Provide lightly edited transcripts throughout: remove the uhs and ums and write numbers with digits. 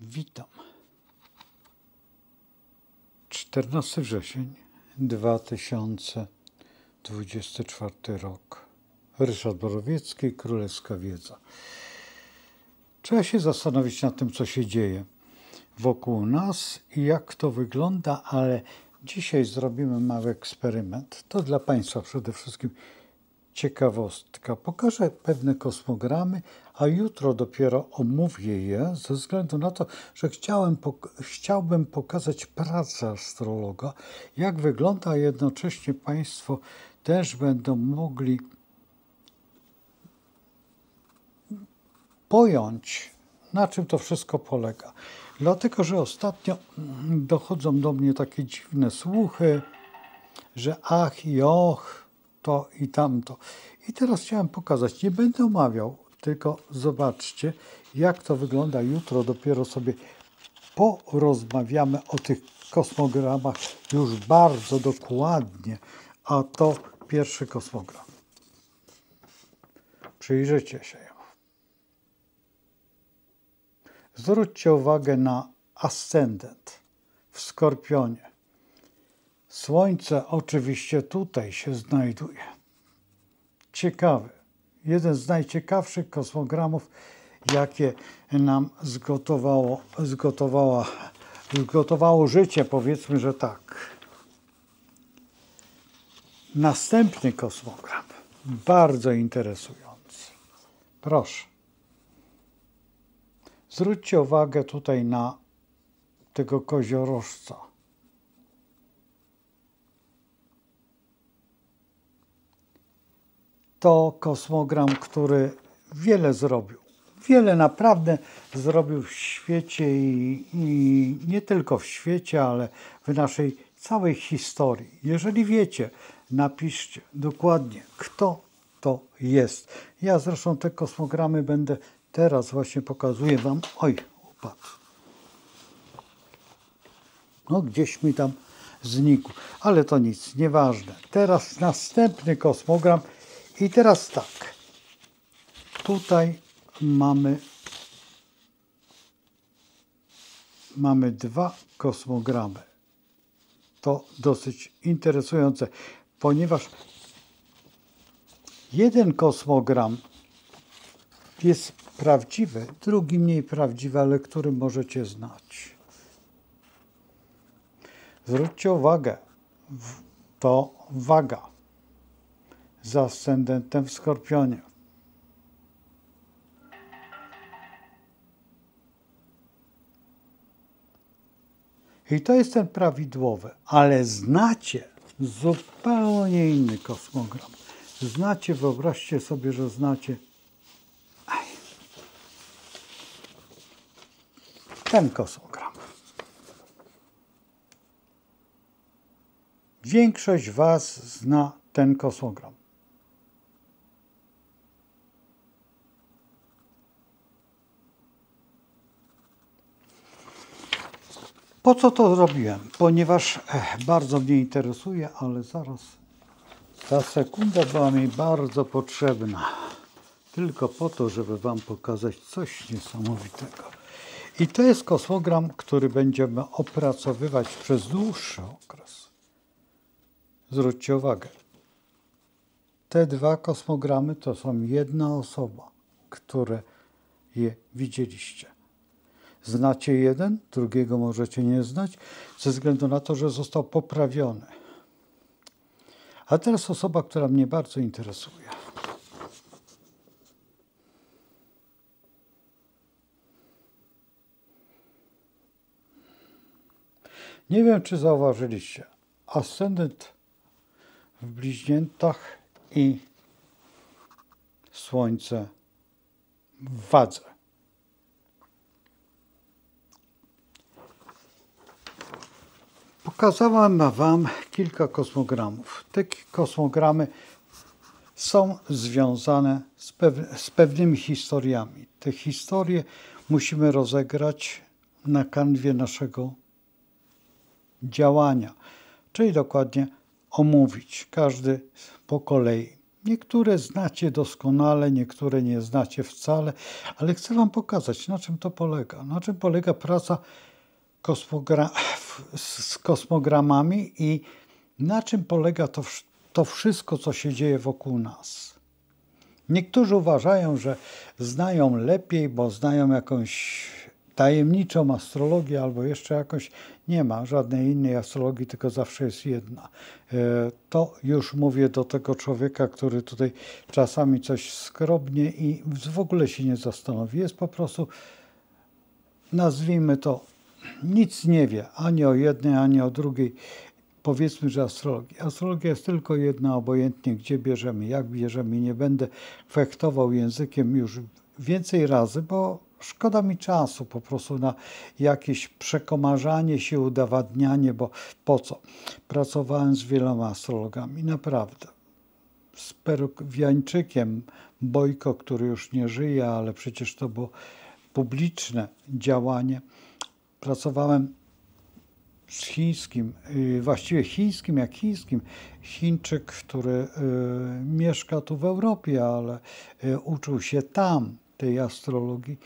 Witam. 14 wrzesień 2024 rok. Ryszard Borowiecki, Królewska Wiedza. Trzeba się zastanowić nad tym, co się dzieje wokół nas i jak to wygląda, ale dzisiaj zrobimy mały eksperyment. To dla Państwa przede wszystkim ciekawostka. Pokażę pewne kosmogramy, a jutro dopiero omówię je, ze względu na to, że chciałbym pokazać pracę astrologa, jak wygląda, a jednocześnie Państwo też będą mogli pojąć, na czym to wszystko polega. Dlatego, że ostatnio dochodzą do mnie takie dziwne słuchy, że ach i och, to i tamto. I teraz chciałem pokazać, nie będę omawiał, tylko zobaczcie, jak to wygląda jutro. Dopiero sobie porozmawiamy o tych kosmogramach już bardzo dokładnie. A to pierwszy kosmogram. Przyjrzyjcie się. Zwróćcie uwagę na ascendent w Skorpionie. Słońce oczywiście tutaj się znajduje. Ciekawy. Jeden z najciekawszych kosmogramów, jakie nam zgotowało życie, powiedzmy, że tak. Następny kosmogram, bardzo interesujący. Proszę. Zwróćcie uwagę tutaj na tego koziorożca. To kosmogram, który wiele zrobił. Wiele naprawdę zrobił w świecie i nie tylko w świecie, ale w naszej całej historii. Jeżeli wiecie, napiszcie dokładnie, kto to jest. Ja zresztą te kosmogramy będę teraz właśnie pokazuję Wam. Oj, upadł. No gdzieś mi tam znikł, ale to nic, nieważne. Teraz następny kosmogram. I teraz tak, tutaj mamy dwa kosmogramy. To dosyć interesujące, ponieważ jeden kosmogram jest prawdziwy, drugi mniej prawdziwy, ale który możecie znać. Zwróćcie uwagę, to waga. Z ascendentem w Skorpionie. I to jest ten prawidłowy, ale znacie zupełnie inny kosmogram. Znacie, wyobraźcie sobie, że znacie ten kosmogram. Większość Was zna ten kosmogram. Po co to zrobiłem? Ponieważ bardzo mnie interesuje, ale zaraz ta sekunda była mi bardzo potrzebna. Tylko po to, żeby Wam pokazać coś niesamowitego. I to jest kosmogram, który będziemy opracowywać przez dłuższy okres. Zwróćcie uwagę. Te dwa kosmogramy to są jedna osoba, które je widzieliście. Znacie jeden, drugiego możecie nie znać, ze względu na to, że został poprawiony. A teraz osoba, która mnie bardzo interesuje. Nie wiem, czy zauważyliście. Ascendent w bliźniętach i Słońce w wadze. Pokazałem Wam kilka kosmogramów. Te kosmogramy są związane z pewnymi historiami. Te historie musimy rozegrać na kanwie naszego działania, czyli dokładnie omówić, każdy po kolei. Niektóre znacie doskonale, niektóre nie znacie wcale, ale chcę wam pokazać, na czym to polega. Na czym polega praca z kosmogramami i na czym polega to wszystko, co się dzieje wokół nas. Niektórzy uważają, że znają lepiej, bo znają jakąś tajemniczą astrologię albo jeszcze jakąś. Nie ma żadnej innej astrologii, tylko zawsze jest jedna. To już mówię do tego człowieka, który tutaj czasami coś skrobnie i w ogóle się nie zastanowi. Jest po prostu, nazwijmy to, nic nie wie ani o jednej, ani o drugiej. Powiedzmy, że astrologii. Astrologia jest tylko jedna, obojętnie gdzie bierzemy, jak bierzemy. Nie będę fechtował językiem już więcej razy, bo szkoda mi czasu po prostu na jakieś przekomarzanie się, udowadnianie, bo po co? Pracowałem z wieloma astrologami, naprawdę. Z Peruwiańczykiem Bojko, który już nie żyje, ale przecież to było publiczne działanie. Pracowałem z chińskim, właściwie chińskim jak chińskim. Chińczyk, który mieszka tu w Europie, ale uczył się tam tej astrologii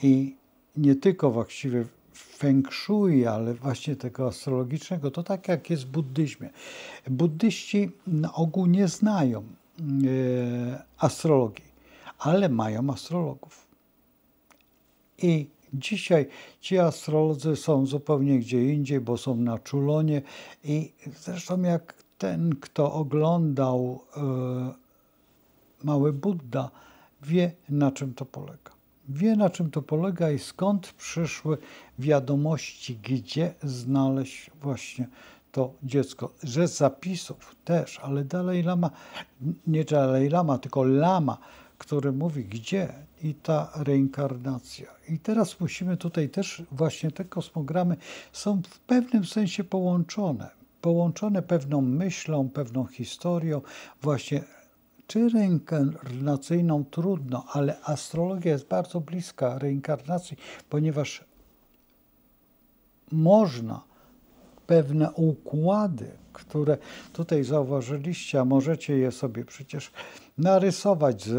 i nie tylko właściwie feng shui, ale właśnie tego astrologicznego. To tak jak jest w buddyzmie. Buddyści na ogół nie znają astrologii, ale mają astrologów. I dzisiaj ci astrolodzy są zupełnie gdzie indziej, bo są na czulonie i zresztą jak ten, kto oglądał Mały Budda, wie, na czym to polega. Wie, na czym to polega i skąd przyszły wiadomości, gdzie znaleźć właśnie to dziecko. Że z zapisów też, ale Dalaj Lama, nie Dalaj Lama, tylko Lama, który mówi gdzie i ta reinkarnacja. I teraz musimy tutaj też, właśnie te kosmogramy są w pewnym sensie połączone. Połączone pewną myślą, pewną historią, właśnie czy reinkarnacyjną trudno, ale astrologia jest bardzo bliska reinkarnacji, ponieważ można pewne układy, które tutaj zauważyliście, a możecie je sobie przecież narysować,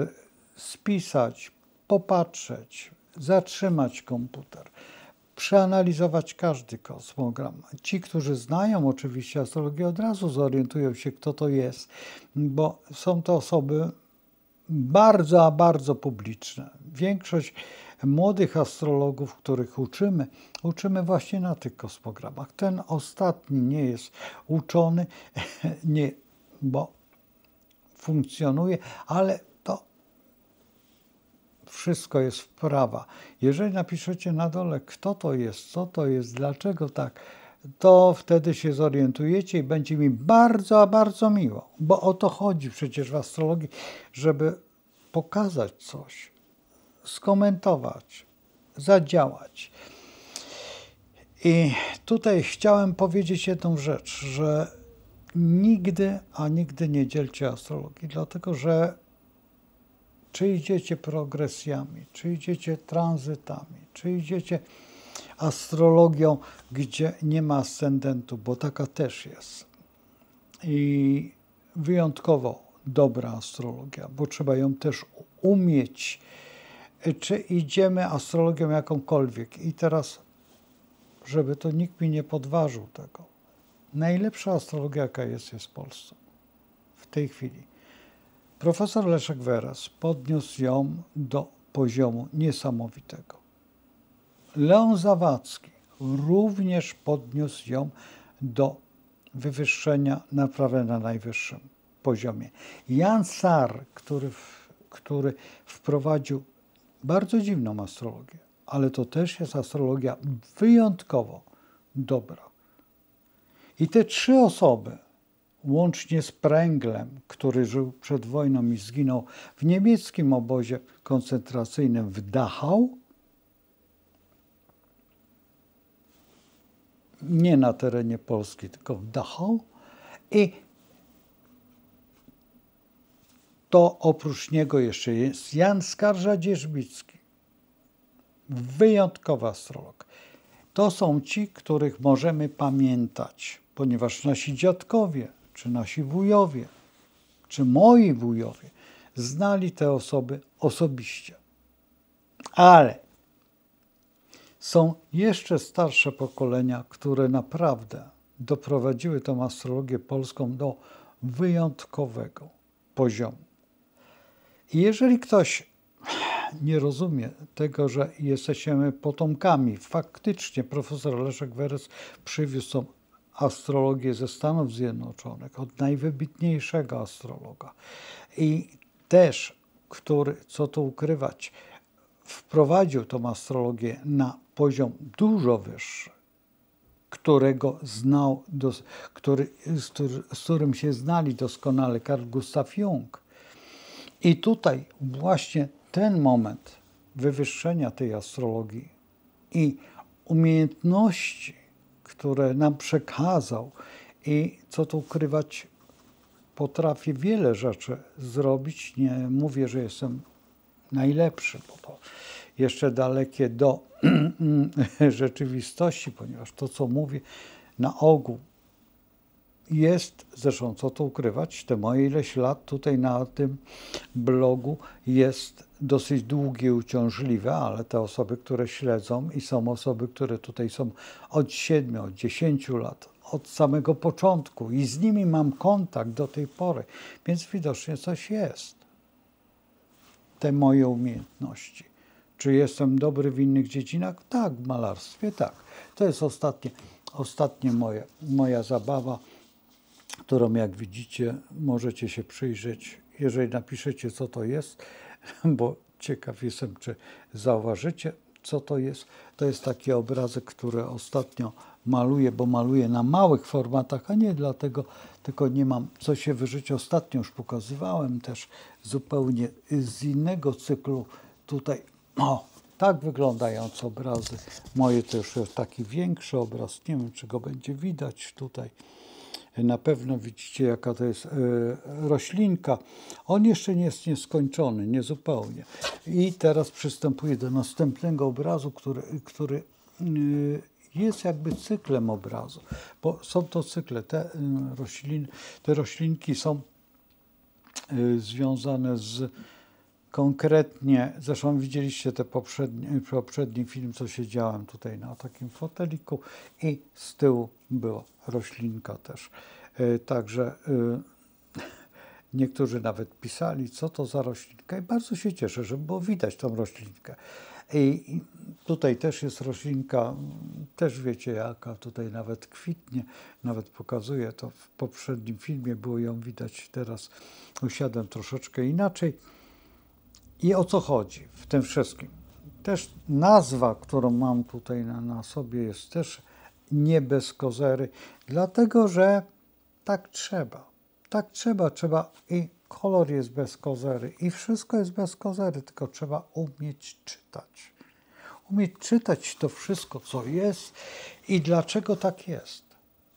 spisać, popatrzeć, zatrzymać komputer, przeanalizować każdy kosmogram. Ci, którzy znają oczywiście astrologię, od razu zorientują się, kto to jest, bo są to osoby bardzo, bardzo publiczne. Większość młodych astrologów, których uczymy właśnie na tych kosmogramach. Ten ostatni nie jest uczony, nie, bo funkcjonuje, ale to wszystko jest wprawa. Jeżeli napiszecie na dole, kto to jest, co to jest, dlaczego tak, to wtedy się zorientujecie i będzie mi bardzo, bardzo miło, bo o to chodzi przecież w astrologii, żeby pokazać coś, skomentować, zadziałać. I tutaj chciałem powiedzieć jedną rzecz, że nigdy, a nigdy nie dzielcie astrologii, dlatego że czy idziecie progresjami, czy idziecie tranzytami, czy idziecie astrologią, gdzie nie ma ascendentu, bo taka też jest. I wyjątkowo dobra astrologia, bo trzeba ją też umieć. Czy idziemy astrologią jakąkolwiek. I teraz, żeby to nikt mi nie podważył tego, najlepsza astrologia, jaka jest w Polsce w tej chwili. Profesor Leszek Weras podniósł ją do poziomu niesamowitego. Leon Zawadzki również podniósł ją do wywyższenia naprawdę na najwyższym poziomie. Jan Sar, który wprowadził bardzo dziwną astrologię, ale to też jest astrologia wyjątkowo dobra. I te trzy osoby, łącznie z Prenglem, który żył przed wojną i zginął w niemieckim obozie koncentracyjnym w Dachau, nie na terenie Polski, tylko w Dachau, i to oprócz niego jeszcze jest Jan Skarża-Dzierżbicki, wyjątkowy astrolog. To są ci, których możemy pamiętać, ponieważ nasi dziadkowie, czy nasi wujowie, czy moi wujowie znali te osoby osobiście. Ale są jeszcze starsze pokolenia, które naprawdę doprowadziły tą astrologię polską do wyjątkowego poziomu. I jeżeli ktoś nie rozumie tego, że jesteśmy potomkami, faktycznie profesor Leszek Werec przywiózł tą astrologię ze Stanów Zjednoczonych, od najwybitniejszego astrologa. I też, który, co tu ukrywać, wprowadził tą astrologię na poziom dużo wyższy, którego znał, z którym się znali doskonale Carl Gustav Jung. I tutaj właśnie ten moment wywyższenia tej astrologii i umiejętności, które nam przekazał i co tu ukrywać, potrafię wiele rzeczy zrobić. Nie mówię, że jestem najlepszy, bo to jeszcze dalekie do rzeczywistości, ponieważ to, co mówię, na ogół jest, zresztą co tu ukrywać, te moje ileś lat tutaj na tym blogu jest dosyć długie i uciążliwe, ale te osoby, które śledzą i są osoby, które tutaj są od 7, od 10 lat, od samego początku i z nimi mam kontakt do tej pory, więc widocznie coś jest. Te moje umiejętności. Czy jestem dobry w innych dziedzinach? Tak, w malarstwie tak. To jest ostatnie moja zabawa, którą jak widzicie możecie się przyjrzeć, jeżeli napiszecie, co to jest, bo ciekaw jestem, czy zauważycie, co to jest. To jest taki obrazek, który ostatnio maluję, bo maluję na małych formatach, a nie dlatego, tylko nie mam co się wyżyć. Ostatnio już pokazywałem też zupełnie z innego cyklu tutaj. O, tak wyglądające obrazy. Moje to już jest taki większy obraz. Nie wiem, czy go będzie widać tutaj. Na pewno widzicie, jaka to jest roślinka. On jeszcze nie jest nieskończony, niezupełnie. I teraz przystępuję do następnego obrazu, który jest jakby cyklem obrazu. Bo są to cykle. Te roślinki są związane z konkretnie, zresztą widzieliście poprzedni film, co siedziałem tutaj na takim foteliku i z tyłu była roślinka też. Także niektórzy nawet pisali, co to za roślinka i bardzo się cieszę, że było widać tą roślinkę. I tutaj też jest roślinka, też wiecie jaka, tutaj nawet kwitnie, nawet pokazuję to w poprzednim filmie, było ją widać, teraz usiadłem troszeczkę inaczej. I o co chodzi w tym wszystkim? Też nazwa, którą mam tutaj na sobie, jest też nie bez kozery, dlatego że tak trzeba. Tak trzeba i kolor jest bez kozery i wszystko jest bez kozery, tylko trzeba umieć czytać. Umieć czytać to wszystko, co jest i dlaczego tak jest.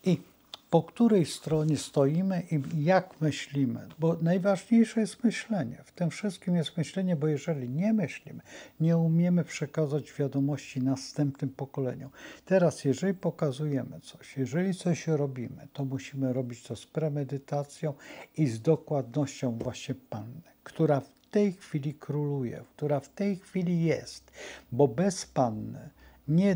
I po której stronie stoimy i jak myślimy. Bo najważniejsze jest myślenie. W tym wszystkim jest myślenie, bo jeżeli nie myślimy, nie umiemy przekazać wiadomości następnym pokoleniom. Teraz, jeżeli pokazujemy coś, jeżeli coś robimy, to musimy robić to z premedytacją i z dokładnością właśnie Panny, która w tej chwili króluje, która w tej chwili jest. Bo bez Panny nie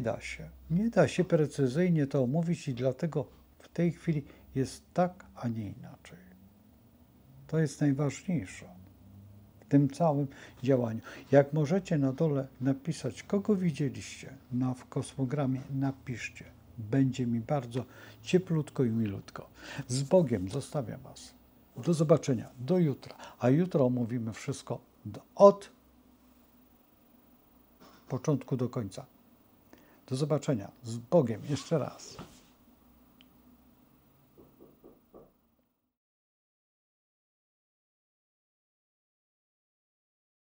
da się precyzyjnie to omówić i dlatego w tej chwili jest tak, a nie inaczej. To jest najważniejsze w tym całym działaniu. Jak możecie na dole napisać, kogo widzieliście w kosmogramie, napiszcie. Będzie mi bardzo cieplutko i milutko. Z Bogiem zostawiam Was. Do zobaczenia, do jutra. A jutro omówimy wszystko od początku do końca. Do zobaczenia. Z Bogiem jeszcze raz.